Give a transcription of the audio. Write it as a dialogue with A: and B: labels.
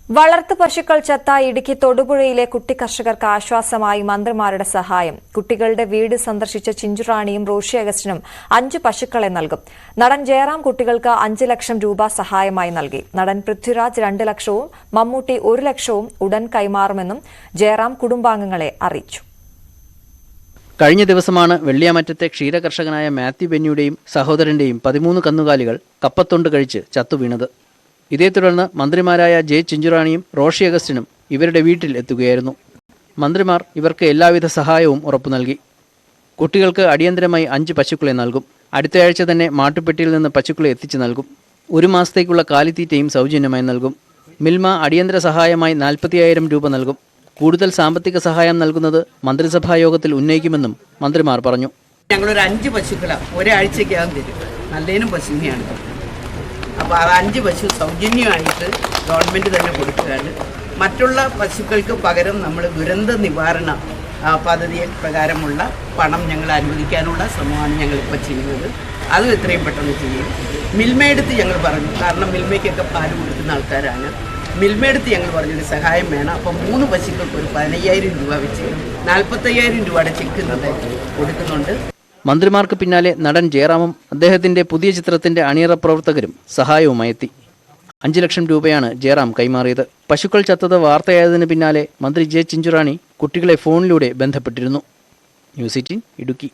A: വളർത്തു പശുക്കൾ ചത്ത ഇടുക്കി തൊടുപുഴയിലെ കുട്ടി കർഷകർക്ക് ആശ്വാസമായി മന്ത്രിമാരുടെ സഹായം. കുട്ടികളുടെ വീട് സന്ദർശിച്ച ചിഞ്ചുറാണിയും റോഷി അഗസ്റ്റിനും 5 പശുക്കളെ നൽകും. നടൻ ജയറാം കുട്ടികൾക്ക് 5 ലക്ഷം രൂപ സഹായമായി നൽകി. നടൻ പൃഥ്വിരാജ് 2 ലക്ഷവും മമ്മൂട്ടി 1 ലക്ഷവും ഉടൻ കൈമാറുമെന്നും ജയറാം കുടുംബാംഗങ്ങളെ അറിയിച്ചു.
B: കഴിഞ്ഞ ദിവസമാണ് വെള്ളിയാമറ്റത്തെ ക്ഷീരകർഷകനായ മാത്യു ബെന്നിയുടെയും സഹോദരന്റെയും 13 കന്നുകാലികൾ കപ്പത്തൊണ്ട് കഴിച്ച് ചത്തുവീണത്. ഇതേ തുടർന്ന് മന്ത്രിമാരായ ജെ ചിഞ്ചുറാണിയും റോഷി അഗസ്റ്റിനും ഇവരുടെ വീട്ടിൽ എത്തുകയായിരുന്നു. മന്ത്രിമാർ ഇവർക്ക് എല്ലാവിധ സഹായവും ഉറപ്പു നൽകി. കുട്ടികൾക്ക് അടിയന്തരമായി 5 പശുക്കളെ നൽകും. അടുത്തയാഴ്ച തന്നെ മാട്ടുപ്പെട്ടിയിൽ നിന്ന് പശുക്കളെ എത്തിച്ചു നൽകും. 1 മാസത്തേക്കുള്ള കാലിത്തീറ്റയും സൗജന്യമായി നൽകും. മിൽമ അടിയന്തര സഹായമായി 45,000 രൂപ നൽകും. കൂടുതൽ സാമ്പത്തിക സഹായം നൽകുന്നത് മന്ത്രിസഭാ യോഗത്തിൽ ഉന്നയിക്കുമെന്നും മന്ത്രിമാർ പറഞ്ഞു.
C: ഞങ്ങളൊരു 5 പശുക്കളെ ഒരാഴ്ചയ്ക്കകം തരും. നല്ലതിനും പശുവിനെയാണ്. അപ്പോൾ ആ 5 പശു സൗജന്യമായിട്ട് ഗവൺമെൻറ് തന്നെ കൊടുക്കുകയാണ്. മറ്റുള്ള പശുക്കൾക്ക് പകരം നമ്മൾ ദുരന്ത നിവാരണ പദ്ധതി പ്രകാരമുള്ള പണം ഞങ്ങൾ അനുവദിക്കാനുള്ള ശ്രമമാണ് ഞങ്ങളിപ്പോൾ ചെയ്യുന്നത്. അതും എത്രയും പെട്ടെന്ന് ചെയ്യും. മിൽമയെടുത്ത് ഞങ്ങൾ പറഞ്ഞു, കാരണം മിൽമയ്ക്കൊക്കെ പാല് കൊടുക്കുന്ന ആൾക്കാരാണ്. മിൽമയെടുത്ത് ഞങ്ങൾ പറഞ്ഞൊരു സഹായം വേണം. അപ്പം 3 പശുക്കൾക്ക് ഒരു 15,000 രൂപ വെച്ച് 45,000 രൂപയുടെ ചെക്ക് കൊടുക്കുന്നുണ്ട്.
B: മന്ത്രിമാർക്ക് പിന്നാലെ നടൻ ജയറാമും അദ്ദേഹത്തിന്റെ പുതിയ ചിത്രത്തിന്റെ അണിയറ പ്രവർത്തകരും സഹായവുമായി എത്തി. 5 ലക്ഷം രൂപയാണ് ജയറാം കൈമാറിയത്. പശുക്കൾ ചത്തത് വാർത്തയായതിന് പിന്നാലെ മന്ത്രി ജെ ചിഞ്ചുറാണി കുട്ടികളെ ഫോണിലൂടെ ബന്ധപ്പെട്ടിരുന്നു. ന്യൂസ് 18 ഇടുക്കി.